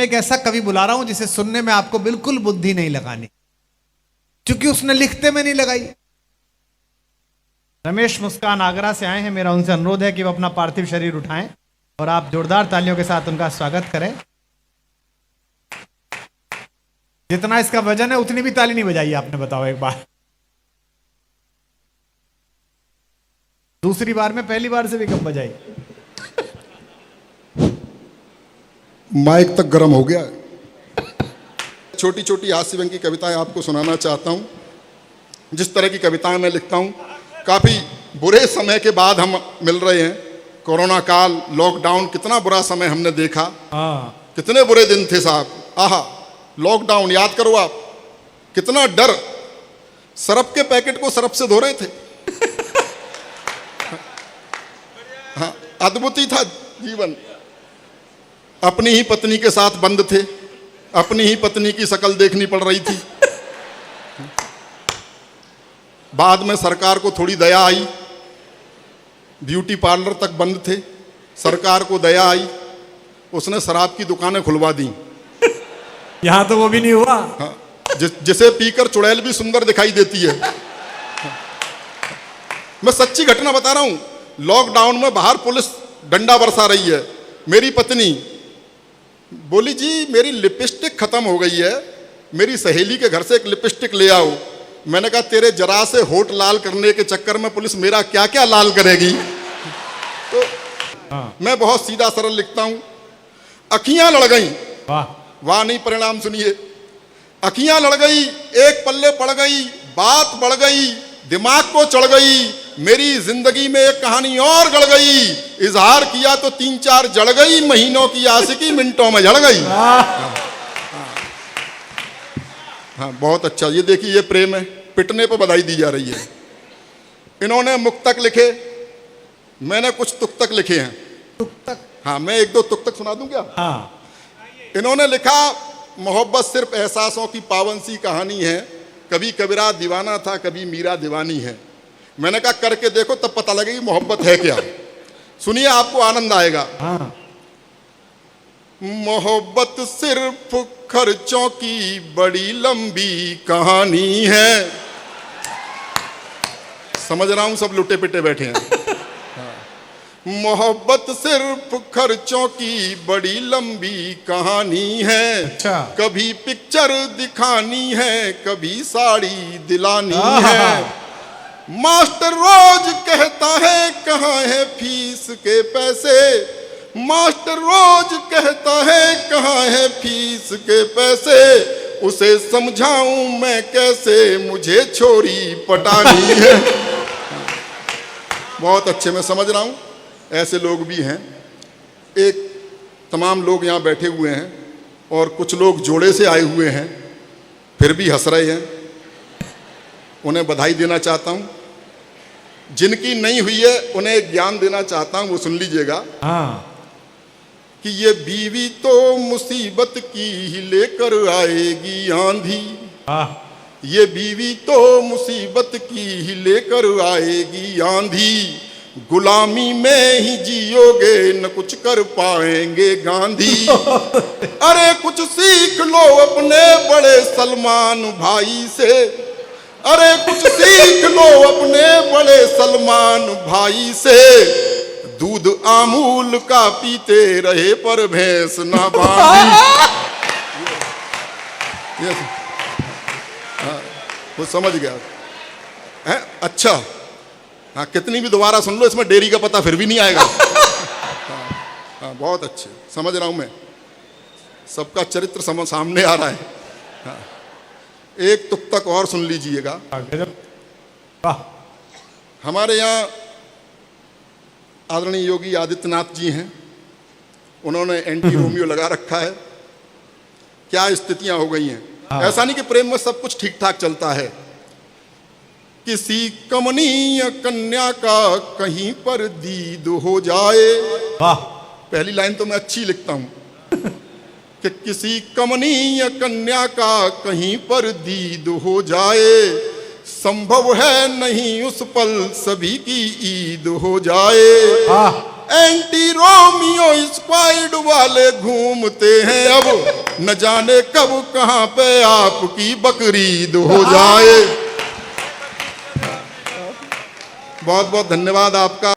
मैं एक ऐसा कवि बुला रहा हूं जिसे सुनने में आपको बिल्कुल बुद्धि नहीं लगानी, क्योंकि उसने लिखते में नहीं लगाई। रमेश मुस्कान आगरा से आए हैं। मेरा उनसे अनुरोध है कि वो अपना पार्थिव शरीर उठाएं और आप जोरदार तालियों के साथ उनका स्वागत करें। जितना इसका वजन है उतनी भी ताली नहीं बजाई आपने, बताओ एक बार। दूसरी बार में पहली बार से भी कम बजाई। माइक तक गर्म हो गया। छोटी छोटी हास्य व्यंग की कविताएं आपको सुनाना चाहता हूं। जिस तरह की कविताएं मैं लिखता हूं, काफी बुरे समय के बाद हम मिल रहे हैं। कोरोना काल, लॉकडाउन, कितना बुरा समय हमने देखा। कितने बुरे दिन थे साहब। आहा, लॉकडाउन याद करो आप, कितना डर। सरफ के पैकेट को सरफ से धो रहे थे। हाँ, अद्भुत ही था जीवन। अपनी ही पत्नी के साथ बंद थे, अपनी ही पत्नी की शक्ल देखनी पड़ रही थी। बाद में सरकार को थोड़ी दया आई, ब्यूटी पार्लर तक बंद थे, सरकार को दया आई, उसने शराब की दुकानें खुलवा दी। यहां तो वो भी नहीं हुआ। हाँ, जिसे पीकर चुड़ैल भी सुंदर दिखाई देती है। मैं सच्ची घटना बता रहा हूं। लॉकडाउन में बाहर पुलिस डंडा बरसा रही है। मेरी पत्नी बोली, जी मेरी लिपस्टिक खत्म हो गई है, मेरी सहेली के घर से एक लिपस्टिक ले आओ। मैंने कहा, तेरे जरा से होठ लाल करने के चक्कर में पुलिस मेरा क्या क्या लाल करेगी। तो मैं बहुत सीधा सरल लिखता हूं। अखियां लड़ गई, वाह नहीं, परिणाम सुनिए। अखियां लड़ गई, एक पल्ले पड़ गई, बात बढ़ गई, दिमाग को चढ़ गई, मेरी जिंदगी में एक कहानी और गड़ गई। इजहार किया तो 3-4 जड़ गई, महीनों की आशिकी मिनटों में जड़ गई। हाँ, बहुत अच्छा। ये देखिए, ये प्रेम है, पिटने पर बधाई दी जा रही है। इन्होंने मुक्तक लिखे, मैंने कुछ तुक्तक लिखे हैं। तुक्तक? हाँ, मैं 1-2 तुक्तक सुना दूं क्या? हाँ। इन्होंने लिखा, मोहब्बत सिर्फ एहसासों की पावन सी कहानी है, कभी कबीरा दीवाना था, कभी मीरा दीवानी है। मैंने कहा, करके देखो तब पता लगेगी मोहब्बत है क्या। सुनिए, आपको आनंद आएगा। हाँ। मोहब्बत सिर्फ खर्चों की बड़ी लंबी कहानी है। समझ रहा हूं, सब लुटे पिटे बैठे हैं। मोहब्बत सिर्फ खर्चों की बड़ी लंबी कहानी है। अच्छा। कभी पिक्चर दिखानी है, कभी साड़ी दिलानी है। मास्टर रोज कहता है, कहाँ है फीस के पैसे। मास्टर रोज कहता है, कहाँ है फीस के पैसे। उसे समझाऊं मैं कैसे, मुझे छोरी पटानी है। बहुत अच्छे, मैं समझ रहा हूं, ऐसे लोग भी हैं। एक तमाम लोग यहाँ बैठे हुए हैं और कुछ लोग जोड़े से आए हुए हैं, फिर भी हंस रहे हैं। उन्हें बधाई देना चाहता हूँ। जिनकी नहीं हुई है उन्हें एक ज्ञान देना चाहता हूँ, वो सुन लीजिएगा। हाँ। कि ये बीवी तो मुसीबत की ही लेकर आएगी आंधी। ये बीवी तो मुसीबत की ही लेकर आएगी आंधी। गुलामी में ही जियोगे न कुछ कर पाएंगे गांधी। अरे कुछ सीख लो अपने बड़े सलमान भाई से। अरे कुछ सीख लो अपने बड़े सलमान भाई से। दूध आमूल का पीते रहे पर भैंस ना बांधी। वो समझ गया है? अच्छा, हाँ, कितनी भी दोबारा सुन लो, इसमें डेरी का पता फिर भी नहीं आएगा। हाँ, बहुत अच्छे, समझ रहा हूं मैं। सबका चरित्र सामने आ रहा है। हाँ, एक तुक्तक और सुन लीजिएगा। हमारे यहाँ आदरणीय योगी आदित्यनाथ जी हैं, उन्होंने एंटी रोमियो लगा रखा है। क्या स्थितियां हो गई हैं। ऐसा नहीं कि प्रेम में सब कुछ ठीक ठाक चलता है। किसी कमनीय कन्या का कहीं पर दीद हो जाए। वाह, पहली लाइन तो मैं अच्छी लिखता हूं। कि किसी कमनीय कन्या का कहीं पर दीद हो जाए। संभव है नहीं उस पल सभी की ईद हो जाए। एंटी रोमियो स्क्वाड वाले घूमते हैं, अब न जाने कब कहां पे आपकी बकरीद हो जाए। बहुत बहुत धन्यवाद आपका।